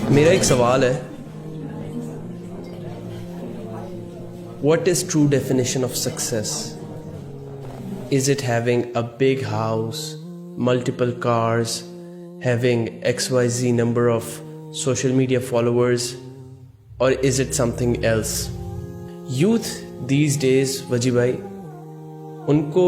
میرا ایک سوال ہے, what is true definition of success? Is it having a big house, multiple cars, having XYZ number of social media followers, or is it something else? Youth these days, Waji bhai, unko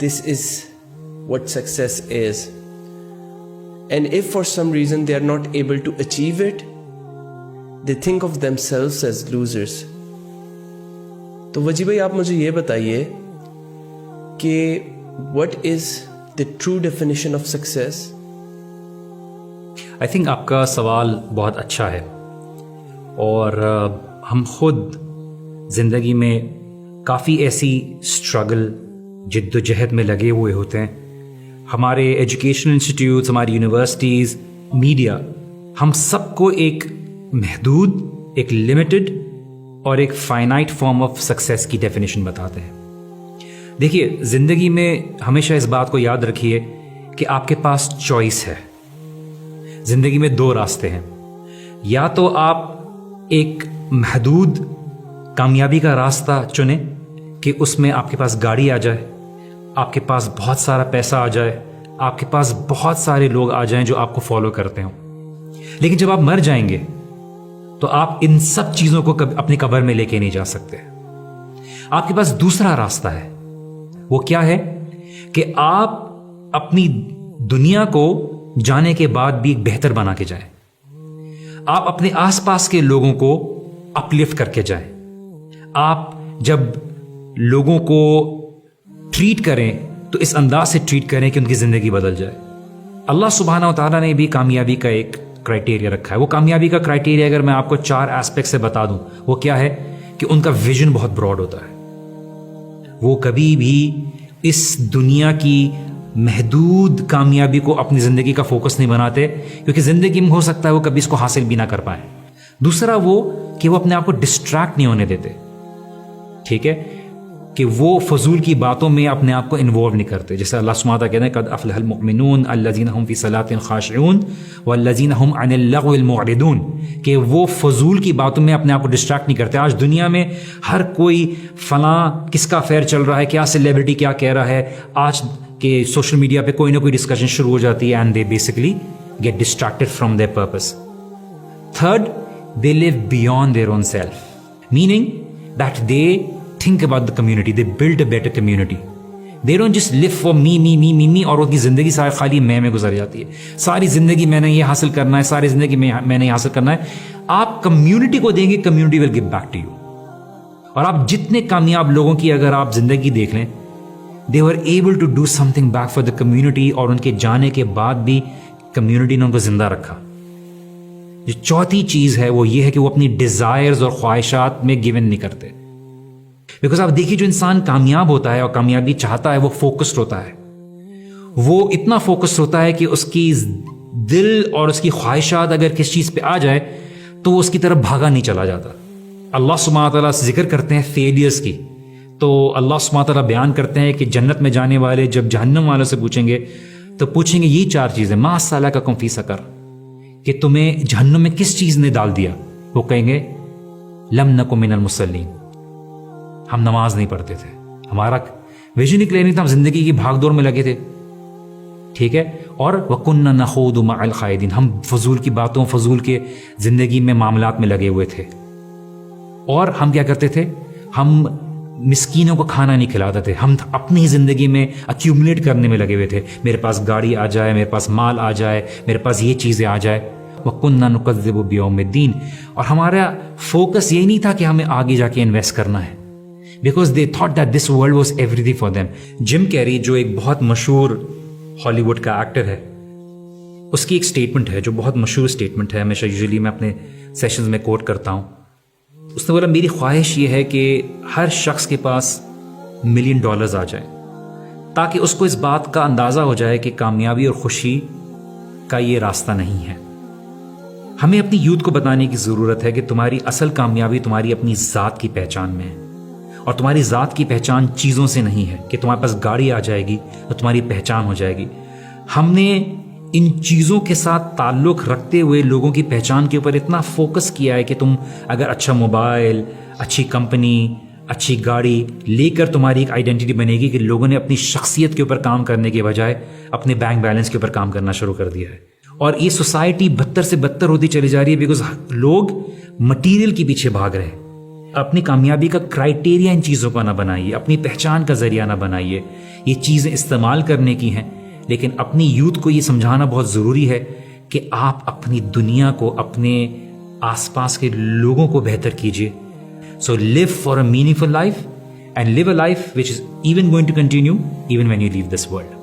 this is what success is. And if for some reason they are not able to achieve it, they think of themselves as losers. تو وجی بھائی آپ مجھے یہ بتائیے کہ what is the true definition of success? I think آپ کا سوال بہت اچھا ہے, اور ہم خود زندگی میں کافی ایسی اسٹرگل جد و جہد میں لگے ہوئے ہوتے ہیں. ہمارے ایجوکیشنل انسٹیٹیوٹس, ہماری یونیورسٹیز, میڈیا, ہم سب کو ایک محدود, ایک لمیٹڈ اور ایک فائنائٹ فارم آف سکسیس کی ڈیفینیشن بتاتے ہیں. دیکھیے, زندگی میں ہمیشہ اس بات کو یاد رکھیے کہ آپ کے پاس چوائس ہے. زندگی میں دو راستے ہیں, یا تو آپ ایک محدود کامیابی کا راستہ چنیں کہ اس میں آپ کے پاس گاڑی آ جائے, آپ کے پاس بہت سارا پیسہ آ جائے, آپ کے پاس بہت سارے لوگ آ جائیں جو آپ کو فالو کرتے ہوں. لیکن جب آپ مر جائیں گے تو آپ ان سب چیزوں کو اپنی قبر میں لے کے نہیں جا سکتے. آپ کے پاس دوسرا راستہ ہے. وہ کیا ہے کہ آپ اپنی دنیا کو جانے کے بعد بھی ایک بہتر بنا کے جائیں. آپ اپنے آس پاس کے لوگوں کو اپلفٹ کر کے جائیں. آپ جب لوگوں کو ٹریٹ کریں تو اس انداز سے ٹریٹ کریں کہ ان کی زندگی بدل جائے. اللہ سبحانہ و تعالیٰ نے بھی کامیابی کا ایک کرائٹیریا رکھا ہے. وہ کامیابی کا کرائٹیریا اگر میں آپ کو 4 ایسپیکٹ سے بتا دوں, وہ کیا ہے کہ ان کا ویژن بہت براڈ ہوتا ہے. وہ کبھی بھی اس دنیا کی محدود کامیابی کو اپنی زندگی کا فوکس نہیں بناتے, کیونکہ زندگی میں ہو سکتا ہے وہ کبھی اس کو حاصل بھی نہ کر پائیں. دوسرا وہ کہ وہ اپنے آپ کو ڈسٹریکٹ نہیں ہونے دیتے. ٹھیک ہے, کہ وہ فضول کی باتوں میں اپنے آپ کو انوالو نہیں کرتے. جیسے اللہ سبحانہ وتعالیٰ کہتے ہیں قد افلح المؤمنون الذین هم فی صلاتهم خاشعون والذین هم عن اللغو معرضون, کہ وہ فضول کی باتوں میں اپنے آپ کو ڈسٹریکٹ نہیں کرتے. آج دنیا میں ہر کوئی فلاں کس کا افیئر چل رہا ہے, کیا سیلیبریٹی کیا کہہ رہا ہے, آج کے سوشل میڈیا پہ کوئی نہ کوئی ڈسکشن شروع ہو جاتی ہے, and they basically get distracted from their purpose. Third, they live beyond their own self, meaning that they think about the community, they build a better community. They don't just live for me, اور ان کی زندگی ساری خالی میں گزر جاتی ہے. ساری زندگی میں نے یہ حاصل کرنا ہے, ساری زندگی میں نے یہ حاصل کرنا ہے. آپ کمیونٹی کو دیں گے, community will give back to you. اور آپ جتنے کامیاب لوگوں کی اگر آپ زندگی دیکھ لیں, they were able to do something back for the community, اور ان کے جانے کے بعد بھی کمیونٹی نے ان کو زندہ رکھا. جو چوتھی چیز ہے وہ یہ ہے کہ وہ اپنی ڈیزائرز اور خواہشات میں گیون نہیں کرتے. بیکاز آپ دیکھیے, جو انسان کامیاب ہوتا ہے اور کامیابی چاہتا ہے وہ فوکسڈ ہوتا ہے. وہ اتنا فوکسڈ ہوتا ہے کہ اس کی دل اور اس کی خواہشات اگر کس چیز پہ آ جائے تو وہ اس کی طرف بھاگا نہیں چلا جاتا. اللہ سبحانہ تعالیٰ ذکر کرتے ہیں فیلیئرز کی, تو اللہ سبحانہ تعالیٰ بیان کرتے ہیں کہ جنت میں جانے والے جب جہنم والوں سے پوچھیں گے تو پوچھیں گے یہ 4 چیزیں, ما سلککم فی سقر, کہ تمہیں جہنم میں کس چیز نے ڈال دیا. وہ کہیں گے لم نک من المصلین, ہم نماز نہیں پڑھتے تھے, ہمارا ویژن ہی کلیئر نہیں تھا, ہم زندگی کی بھاگ دوڑ میں لگے تھے. ٹھیک ہے, اور وَكُنَّا نَخُوضُ مَعَ الْخَائِضِينَ, ہم فضول کی باتوں, فضول کے زندگی میں معاملات میں لگے ہوئے تھے. اور ہم کیا کرتے تھے, ہم مسکینوں کو کھانا نہیں کھلاتے تھے, ہم اپنی زندگی میں ایکیومولیٹ کرنے میں لگے ہوئے تھے. میرے پاس گاڑی آ جائے, میرے پاس مال آ جائے, میرے پاس یہ چیزیں آ جائے. وَكُنَّا نُكَذِّبُ بِيَوْمِ الدِّينِ, اور ہمارا فوکس یہ نہیں تھا کہ ہمیں آگے جا کے انویسٹ کرنا ہے, because they thought that this world was every thing for them. Gym carry جو ایک بہت مشہور ہالی ووڈ کا ایکٹر ہے, اس کی ایک اسٹیٹمنٹ ہے جو بہت مشہور اسٹیٹمنٹ ہے, ہمیشہ یوزلی میں اپنے سیشنز میں کوٹ کرتا ہوں. اس نے بولا میری خواہش یہ ہے کہ ہر شخص کے پاس $1 ملین آ جائیں, تاکہ اس کو اس بات کا اندازہ ہو جائے کہ کامیابی اور خوشی کا یہ راستہ نہیں ہے. ہمیں اپنی یوتھ کو بتانے کی ضرورت ہے کہ تمہاری اصل کامیابی تمہاری اپنی ذات کی پہچان میں ہے, اور تمہاری ذات کی پہچان چیزوں سے نہیں ہے کہ تمہارے پاس گاڑی آ جائے گی تو تمہاری پہچان ہو جائے گی. ہم نے ان چیزوں کے ساتھ تعلق رکھتے ہوئے لوگوں کی پہچان کے اوپر اتنا فوکس کیا ہے کہ تم اگر اچھا موبائل, اچھی کمپنی, اچھی گاڑی لے کر تمہاری ایک آئیڈینٹی بنے گی کہ لوگوں نے اپنی شخصیت کے اوپر کام کرنے کے بجائے اپنے بینک بیلنس کے اوپر کام کرنا شروع کر دیا ہے. اور یہ سوسائٹی بدتر سے بدتر ہوتی چلی جا رہی ہے بیکاز لوگ مٹیریل کے پیچھے بھاگ رہے ہیں. اپنی کامیابی کا کرائٹیریا ان چیزوں کا نہ بنائیے, اپنی پہچان کا ذریعہ نہ بنائیے. یہ چیزیں استعمال کرنے کی ہیں, لیکن اپنی یوتھ کو یہ سمجھانا بہت ضروری ہے کہ آپ اپنی دنیا کو, اپنے آس پاس کے لوگوں کو بہتر کیجیے. So live for a meaningful life and live a life which is even going to continue even when you leave this world.